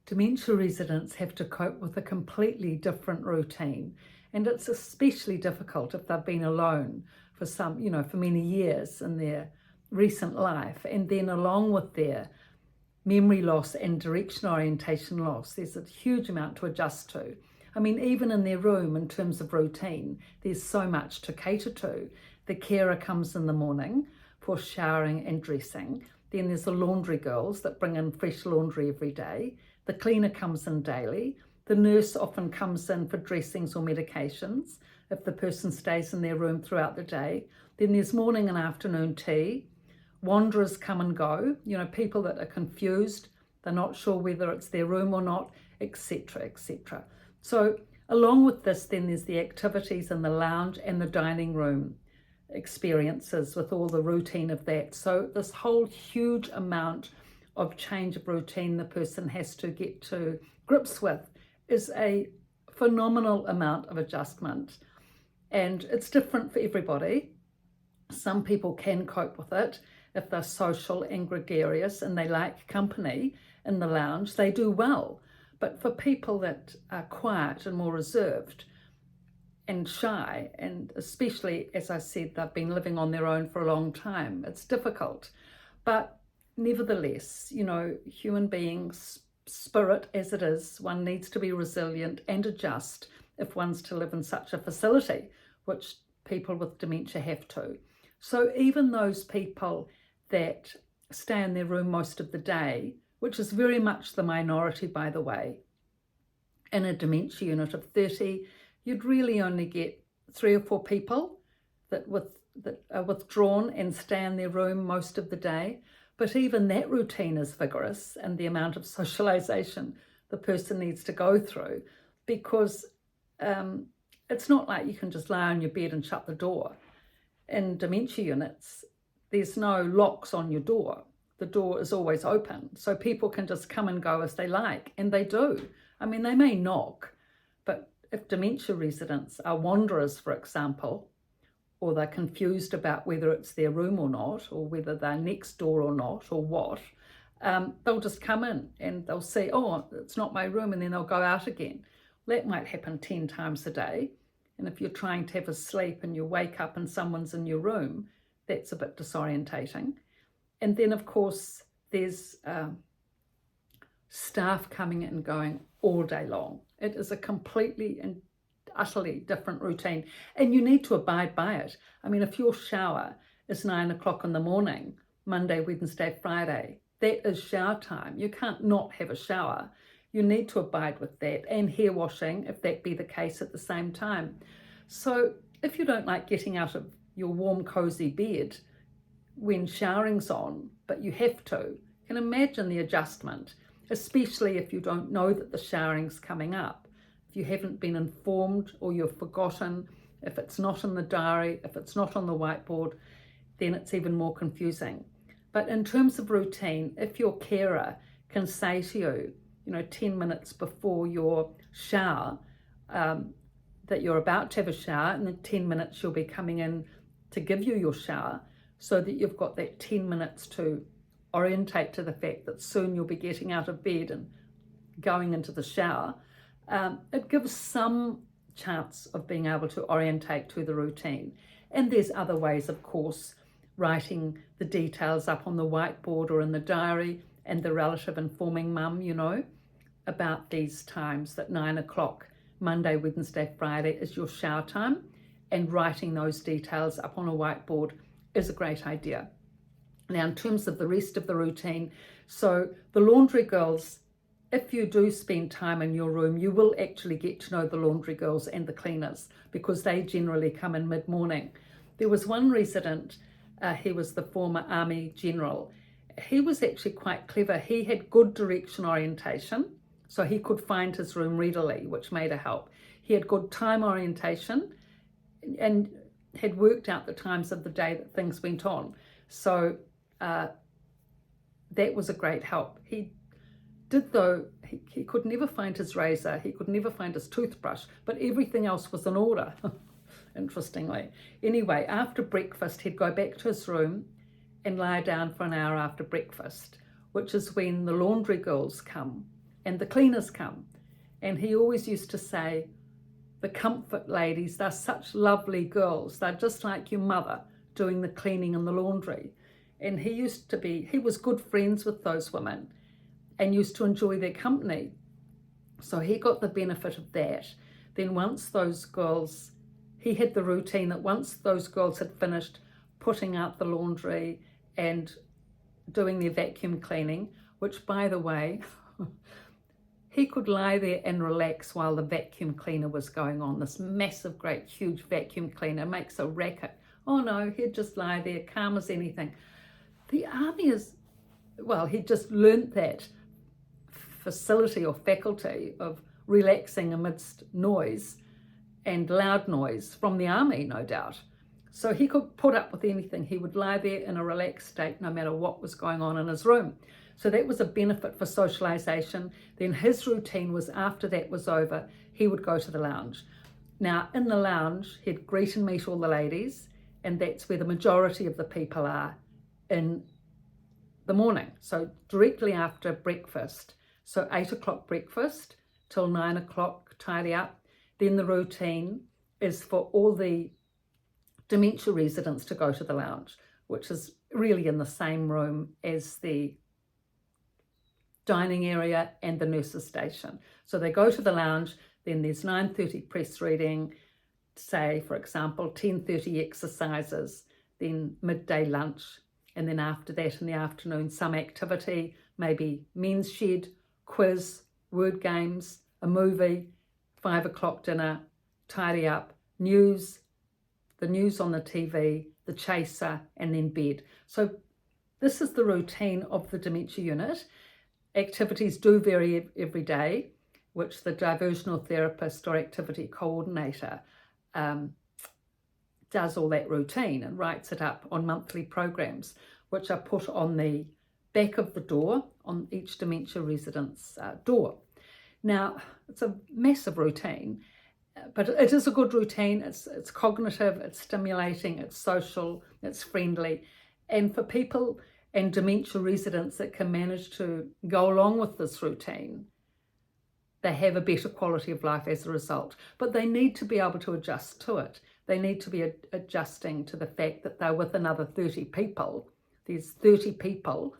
Dementia residents have to cope with a completely different routine, and it's especially difficult if they've been alone for for many years in their recent life, and then along with their memory loss and direction orientation loss, there's a huge amount to adjust to. I mean, even in their room, in terms of routine, there's so much to cater to. The carer comes in the morning for showering and dressing. Then there's the laundry girls that bring in fresh laundry every day. The cleaner comes in daily. The nurse often comes in for dressings or medications if the person stays in their room throughout the day. Then there's morning and afternoon tea. Wanderers come and go, people that are confused, they're not sure whether it's their room or not, etc., etc. So along with this, then there's the activities in the lounge and the dining room experiences with all the routine of that. So this whole huge amount of change of routine the person has to get to grips with is a phenomenal amount of adjustment. And it's different for everybody. Some people can cope with it if they're social and gregarious and they like company in the lounge, they do well. But for people that are quiet and more reserved and shy, and especially, as I said, they've been living on their own for a long time, it's difficult. But nevertheless, human beings, spirit as it is, one needs to be resilient and adjust if one's to live in such a facility, which people with dementia have to. So even those people that stay in their room most of the day, which is very much the minority, by the way, in a dementia unit of 30, you'd really only get 3 or 4 people that are withdrawn and stay in their room most of the day. But even that routine is vigorous, and the amount of socialization the person needs to go through, because it's not like you can just lie on your bed and shut the door. In dementia units, there's no locks on your door. The door is always open, so people can just come and go as they like, and they do. I mean, they may knock, but if dementia residents are wanderers, for example, or they're confused about whether it's their room or not, or whether they're next door or not, or what, they'll just come in and they'll say, oh, it's not my room, and then they'll go out again. That might happen 10 times a day. And if you're trying to have a sleep and you wake up and someone's in your room, that's a bit disorientating. And then, of course, there's staff coming and going all day long. It is a completely and utterly different routine, and you need to abide by it. I mean, if your shower is 9 o'clock in the morning, Monday, Wednesday, Friday, that is shower time. You can't not have a shower. You need to abide with that, and hair washing, if that be the case, at the same time. So if you don't like getting out of your warm, cozy bed when showering's on, but you have to, you can imagine the adjustment, especially if you don't know that the showering's coming up. If you haven't been informed, or you've forgotten, if it's not in the diary, if it's not on the whiteboard, then it's even more confusing. But in terms of routine, if your carer can say to you, 10 minutes before your shower, that you're about to have a shower, and in 10 minutes you'll be coming in to give you your shower, so that you've got that 10 minutes to orientate to the fact that soon you'll be getting out of bed and going into the shower, it gives some chance of being able to orientate to the routine. And there's other ways, of course, writing the details up on the whiteboard or in the diary, and the relative informing mum, about these times, that 9 o'clock, Monday, Wednesday, Friday is your shower time, and writing those details up on a whiteboard is a great idea. Now, in terms of the rest of the routine, so the laundry girls, if you do spend time in your room, you will actually get to know the laundry girls and the cleaners, because they generally come in mid-morning. There was one resident, he was the former Army general. He was actually quite clever. He had good direction orientation, so he could find his room readily, which made a help. He had good time orientation and had worked out the times of the day that things went on. So that was a great help. He did, though, he could never find his razor, he could never find his toothbrush, but everything else was in order, interestingly. Anyway, after breakfast, he'd go back to his room and lie down for an hour after breakfast, which is when the laundry girls come and the cleaners come. And he always used to say, the comfort ladies, they're such lovely girls. They're just like your mother doing the cleaning and the laundry. And he was good friends with those women and used to enjoy their company. So he got the benefit of that. Then once those girls, he had the routine that once those girls had finished putting out the laundry and doing their vacuum cleaning, which by the way, he could lie there and relax while the vacuum cleaner was going on. This massive, great, huge vacuum cleaner makes a racket. Oh no, he'd just lie there, calm as anything. The army he'd just learnt that facility or faculty of relaxing amidst noise and loud noise from the army, no doubt. So he could put up with anything. He would lie there in a relaxed state no matter what was going on in his room. So that was a benefit for socialization. Then his routine was, after that was over, he would go to the lounge. Now in the lounge, he'd greet and meet all the ladies, and that's where the majority of the people are in the morning. So directly after breakfast. So 8 o'clock breakfast till 9 o'clock, tidy up. Then the routine is for all the dementia residents to go to the lounge, which is really in the same room as the dining area and the nurses station. So they go to the lounge, then there's 9:30 press reading, say for example 10:30 exercises, then midday lunch, and then after that in the afternoon some activity, maybe men's shed, quiz, word games, a movie, 5 o'clock dinner, tidy up, news, the news on the TV, the chaser, and then bed. So this is the routine of the dementia unit. Activities do vary every day, which the diversional therapist or activity coordinator does all that routine and writes it up on monthly programs, which are put on the back of the door on each dementia resident's door. Now, it's a massive routine, but it is a good routine. It's cognitive, it's stimulating, it's social, it's friendly. And for people and dementia residents that can manage to go along with this routine, they have a better quality of life as a result. But they need to be able to adjust to it. They need to be adjusting to the fact that they're with another 30 people. There's 30 people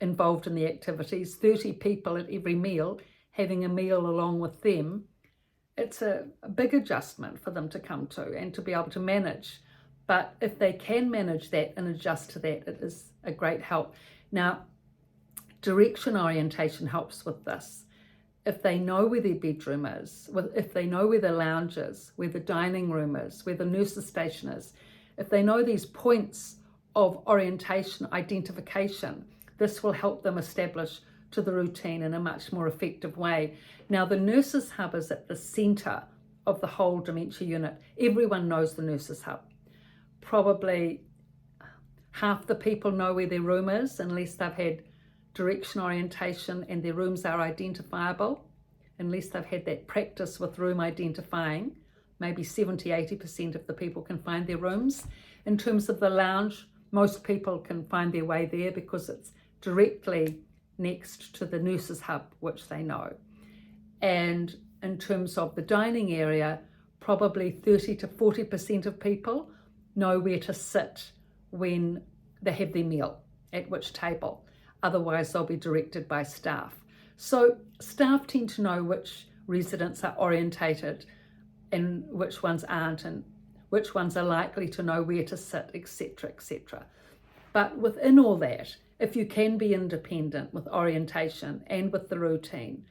involved in the activities, 30 people at every meal, having a meal along with them. It's a big adjustment for them to come to and to be able to manage. But if they can manage that and adjust to that, it is a great help. Now, direction orientation helps with this. If they know where their bedroom is, if they know where the lounge is, where the dining room is, where the nurses station is, if they know these points of orientation, identification, this will help them establish to the routine in a much more effective way. Now, the nurses hub is at the centre of the whole dementia unit. Everyone knows the nurses hub. Probably half the people know where their room is unless they've had direction orientation and their rooms are identifiable, unless they've had that practice with room identifying. Maybe 70-80% of the people can find their rooms. In terms of the lounge, most people can find their way there because it's directly next to the nurses hub, which they know. And in terms of the dining area, probably 30-40% of people know where to sit when they have their meal, at which table. Otherwise, they'll be directed by staff. So staff tend to know which residents are orientated and which ones aren't, and which ones are likely to know where to sit, etc., etc. But within all that, if you can be independent with orientation and with the routine,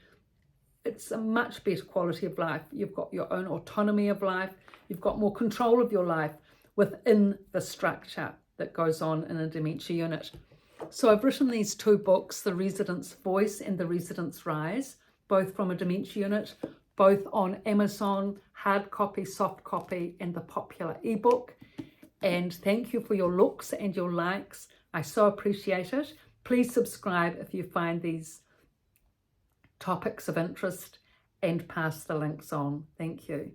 it's a much better quality of life. You've got your own autonomy of life. You've got more control of your life within the structure that goes on in a dementia unit. So I've written these two books, The Resident's Voice and The Resident's Rise, both from a dementia unit, both on Amazon, hard copy, soft copy, and the popular ebook. And thank you for your looks and your likes. I so appreciate it. Please subscribe if you find these topics of interest and pass the links on. Thank you.